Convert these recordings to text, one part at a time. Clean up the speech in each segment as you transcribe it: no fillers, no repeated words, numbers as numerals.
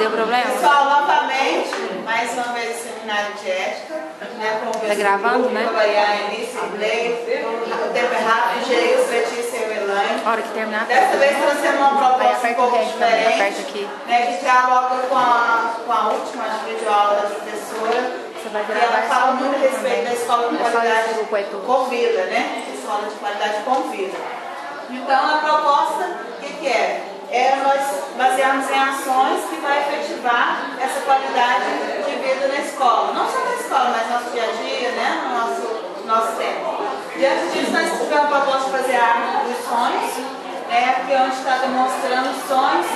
Deu problema? Pessoal, novamente, mais uma vez o seminário de ética, né? Tá gravando, né? Início, o tempo é rápido, Geils, Letícia e Elaine. Hora que terminar. Dessa vez trouxemos uma proposta um pouco diferente, né? Que dialoga com a última videoaula da professora. Você vai e ela fala muito a respeito da escola de qualidade com vida, né? Escola de qualidade com vida. Então, a proposta, o que é? É nós basearmos em ações que vai efetivar essa qualidade de vida na escola. Não só na escola, mas no nosso dia a dia, né? No nosso tempo. Diante disso, nós tivemos a proposta de fazer a árvore dos sonhos, né? Porque onde está demonstrando sonhos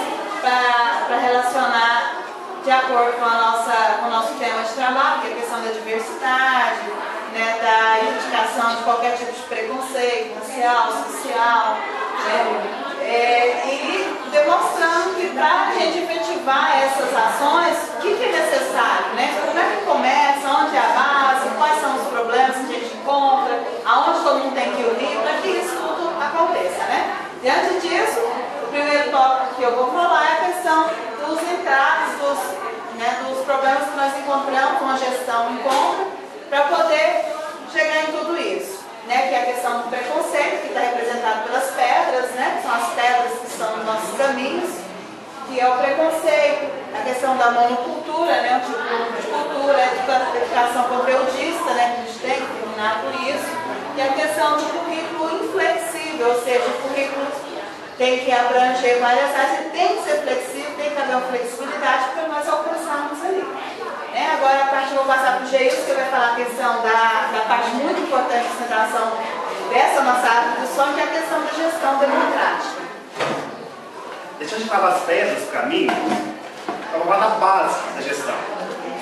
para relacionar de acordo com o nosso tema de trabalho, que é a questão da diversidade, né? Da erradicação de qualquer tipo de preconceito racial, social, né? E demonstrando que para a gente efetivar essas ações, o que é necessário, né? Como é que começa, onde é a base, quais são os problemas que a gente encontra, aonde todo mundo tem que unir para que isso tudo aconteça, né? Diante disso, o primeiro tópico que eu vou falar é a questão dos entraves, dos problemas que nós encontramos, com a gestão encontra, para poder chegar em tudo isso. Né, que é a questão do preconceito, que está representado pelas pedras, né, que são as pedras que estão nos nossos caminhos, que é o preconceito, a questão da monocultura, né, o tipo de cultura, a educação conteudista, né, que a gente tem que terminar por isso, e a questão do currículo inflexível, ou seja, o currículo tem que abranger várias áreas, ele tem que ser flexível, tem que haver uma flexibilidade para nós alcançarmos ali. Agora a parte eu vou passar para o Geils, que vai falar a questão da parte muito importante de sustentação dessa nossa árvore do sonho, que é a questão da gestão democrática. Deixa eu te falar as pedras do caminho, eu vou falar da base da gestão.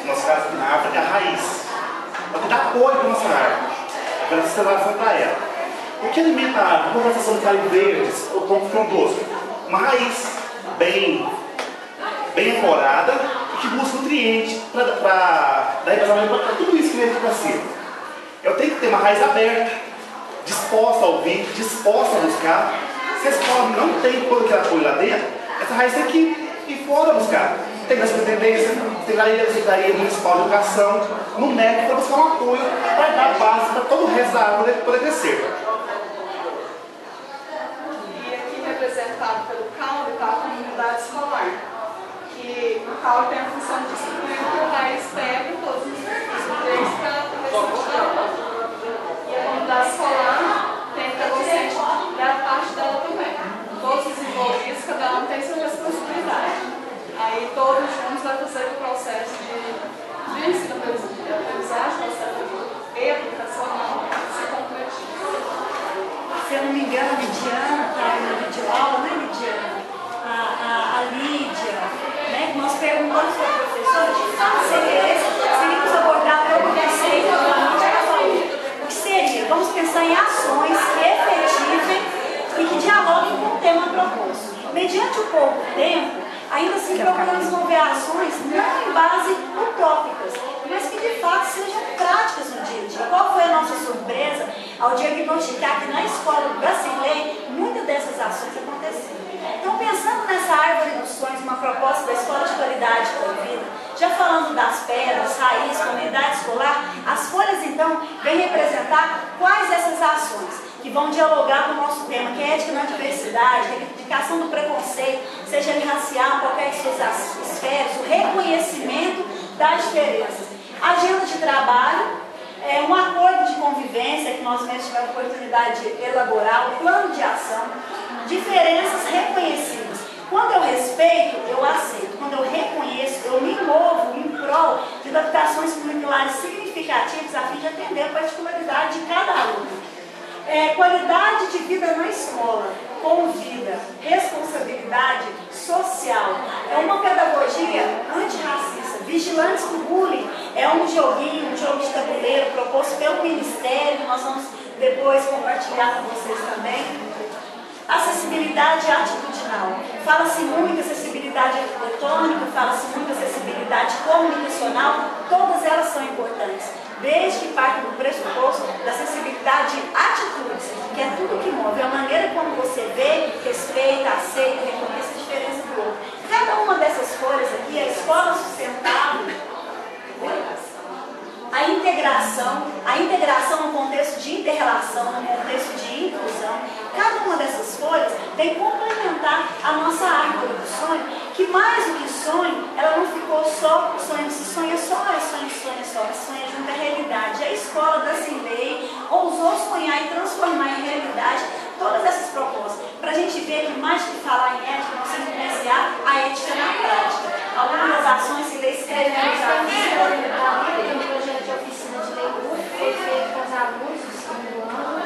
No nosso caso, na árvore é a raiz. Para dar apoio para a nossa árvore, para a sustentação para ela. O que alimenta a árvore? Uma plantação de galhos verdes ou tronco frondoso? Uma raiz bem ancorada, que busca nutrientes para dar embasamento para tudo isso que vem aqui para cima. Eu tenho que ter uma raiz aberta, disposta a ouvir, disposta a buscar. Se a escola não tem todo aquele apoio lá dentro, essa raiz tem que ir fora buscar. Tem na Superintendência, tem na Secretaria Municipal de Educação, no MEC, para buscar um apoio para dar base para todo o resto da árvore poder crescer. E aqui representado pelo caule está a comunidade escolar. Que o caule tem a função de distribuir por raiz pega todos os três para e a comunidade escolar tem que estar consciente da parte dela também. Todos os envolvidos, cada um tem sua responsabilidade. Aí todos juntos vai fazer o processo de ensino-aprendizagem, processo educacional, se concretiza. Se eu não me engano, a Lidiana está aí na videoaula, né, Lidiana? A Lídia, né, que nós perguntamos para a professora, de fato seríamos abordar pelo conceito, ela falou, o que seria? Vamos pensar em ações que efetivem e que dialoguem com o tema proposto. Mediante o pouco tempo, ainda assim procuramos desenvolver ações não em base utópicas, mas que de fato sejam práticas no dia a dia. Qual foi a nossa surpresa ao diagnosticar que na escola do Bracilei muitas dessas ações aconteceram? Então, pensando nessa árvore dos sonhos, uma proposta da escola de qualidade com vida, já falando das pedras, raiz, comunidade escolar, as folhas então vêm representar quais essas ações que vão dialogar com o nosso tema, que é ética na diversidade, a erradicação do preconceito, seja ele racial, qualquer de suas esferas, o reconhecimento das diferenças. Agenda de trabalho, um acordo de convivência, que nós mesmos tivemos a oportunidade de elaborar, o plano de ação, diferenças reconhecidas. Quando eu respeito, eu aceito. Quando eu reconheço, eu me movo em prol de adaptações curriculares significativas a fim de atender a particularidade de cada aluno. Qualidade de vida na escola, convida, responsabilidade social. É uma pedagogia antirracista. Vigilantes do bullying é um joguinho, um jogo de tabuleiro proposto pelo Ministério, nós vamos depois compartilhar com vocês também. Acessibilidade atitudinal. Fala-se muito acessibilidade arquitetônica, fala-se muito acessibilidade comunicacional, todas elas são importantes, desde que parte do pressuposto da acessibilidade de atitudes, que é tudo que move, a maneira como você vê, respeita, aceita, reconhece a diferença do outro. Cada uma dessas folhas aqui é a integração no contexto de inter-relação, no contexto de inclusão. Cada uma dessas folhas vem complementar a nossa árvore do sonho, que mais do que sonho, ela não ficou só sonho, se sonha só, sonha junto à realidade. A escola da Cimei ousou sonhar e transformar em realidade todas essas propostas, para a gente ver que mais que falar em ética, nós temos que influenciar a ética na prática. Algumas ações se escrevendo já. Tem um projeto de oficina de leitura que foi feito com os alunos do segundo ano.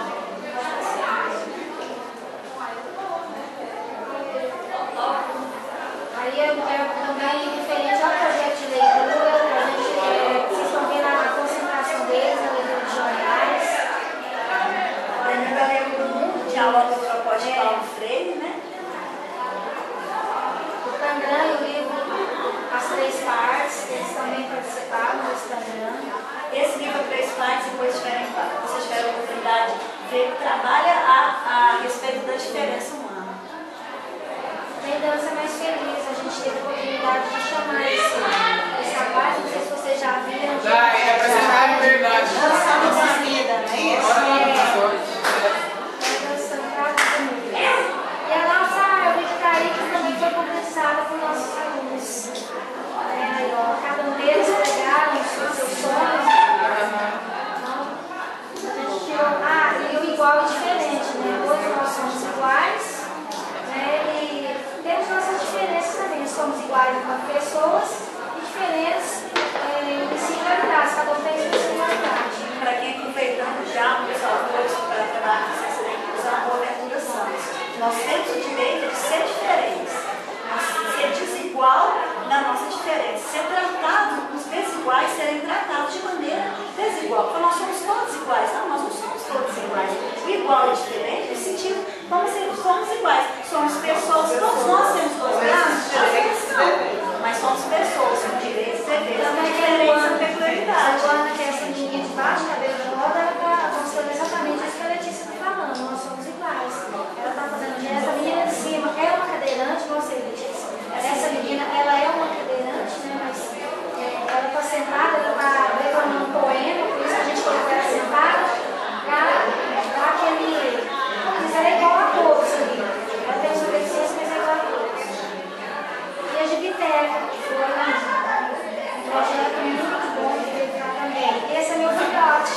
Aí eu também, referente ao projeto de leitura, vocês estão vendo a concentração deles na leitura de jornais. Ainda lembro do mundo, diálogo com a proposta de Paulo Freire, né? O Tangram e o livro As Três Partes, eles também participaram do Tangram. Esse livro Três Partes, depois vocês tiveram a oportunidade de ver, trabalha a respeito da diferença humana. Tem Dança Mais Feliz, a gente teve a oportunidade de chamar essa parte, não sei se vocês já viram. Já, é apresentar a verdade. Dançando com a vida, não é isso? E a nossa biblioteca também foi publicada por nossos alunos. Cada um deles pegaram os seus sonhos. A gente tirou. E o igual e diferente, né? Hoje nós somos iguais, né? E temos nossas diferenças também. Somos iguais enquanto pessoas e diferentes em singularidades. Cada um tem sua singularidade. Para quem aproveitando já, o pessoal para trabalhar com essa inclusão, a Abertura Santos. Nós temos o direito de ser diferentes, ser desigual na nossa diferença, ser tratado, os desiguais serem tratados de maneira desigual. Porque nós somos todos iguais. Não, nós não somos todos iguais. O igual é diferente no sentido como se somos iguais. Somos pessoas, todos nós temos dois braços, mas somos pessoas com direitos e deveres, com diferença e peculiaridade. Agora, que essa menina de baixo, cabelo de roda, está mostrando exatamente isso que a Letícia está falando. Nós somos iguais. Ela está fazendo gesto. Essa menina de cima é uma cadeirante, não sei, Letícia. Essa menina, ela é uma cadeirante, né? Mas ela está sentada, ela está declamando um poema, por isso a gente colocou ela sentada, para aquele. Mas ela é igual a todos ali. Ela tem sua deficiência, mas é igual a todos. E a Gibiteca, que foi um projeto muito bom de verificar também. Esse é meu filhote.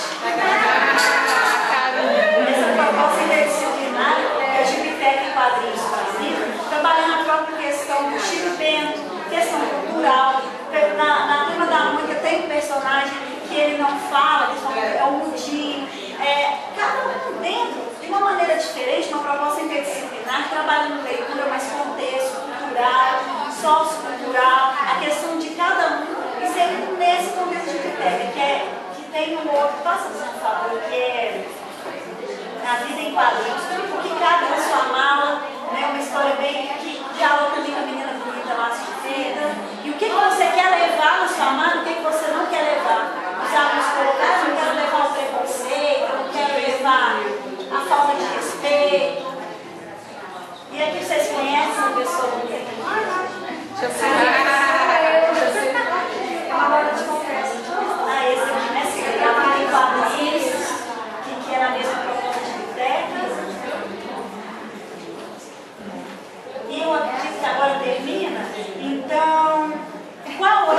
Essa proposta interdisciplinar é a Gibiteca e Quadrinhos Brasil, trabalhando a própria questão do Chico Bento, questão cultural. Na Turma da Mônica tem um personagem que ele não fala, é o mudinho. Cada um dentro, de uma maneira diferente, uma proposta interdisciplinar, trabalhando leitura, mas contexto cultural, sociocultural, a questão de cada um, e sempre nesse contexto de Gibiteca, que tem um outro, passa por favor, que é A Vida em Quadrinhos, o que cabe na sua mala, né, uma história bem que dialoga também com a menina bonita lá assistida, e o que você quer levar na sua mala, o que você não quer levar. Os alunos colocaram, não quero levar o preconceito, não quero levar a falta de respeito. E aqui vocês conhecem uma pessoa muito aqui? É uma hora de conversa. Esse aqui, né? Se trabalha em quadrinhos, que era a mesma proposta de técnica. E eu acredito que agora termina. Então, qual é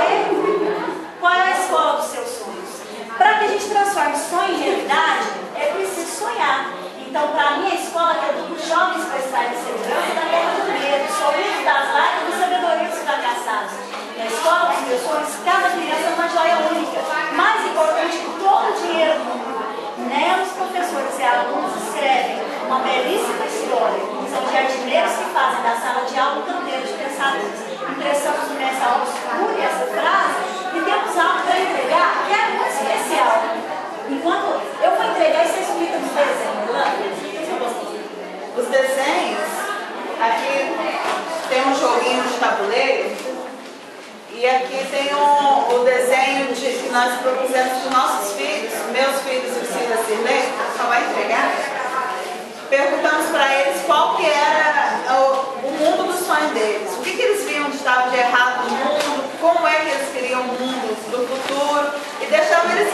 a escola dos seus sonhos? Para que a gente transforme sonho em realidade, é preciso sonhar. Então, para mim, a escola que educa os jovens para estar em segurança da terra do medo, sorriso das lágrimas e sabedoria dos fracassados. Na escola dos meus sonhos, cada criança é uma joia única, mais importante que todo o dinheiro do mundo. Nela, os professores e alunos escrevem uma belíssima história. São jardineiros que fazem da sala de aula um canteiro de pensadores. Impressamos no mental obscuro essa frase e temos algo para entregar que é muito especial. Enquanto eu vou entregar, isso é escrito nos desenhos, Os desenhos, aqui tem um joguinho de tabuleiro e aqui tem o desenho que nós propusemos para os nossos filhos, meus filhos e os filhos da Cirlei, só vai entregar. Perguntamos para eles qual que era o mundo do sonho deles, o que eles viam de estava de errado no mundo, como é que eles queriam o mundo do futuro, e deixamos eles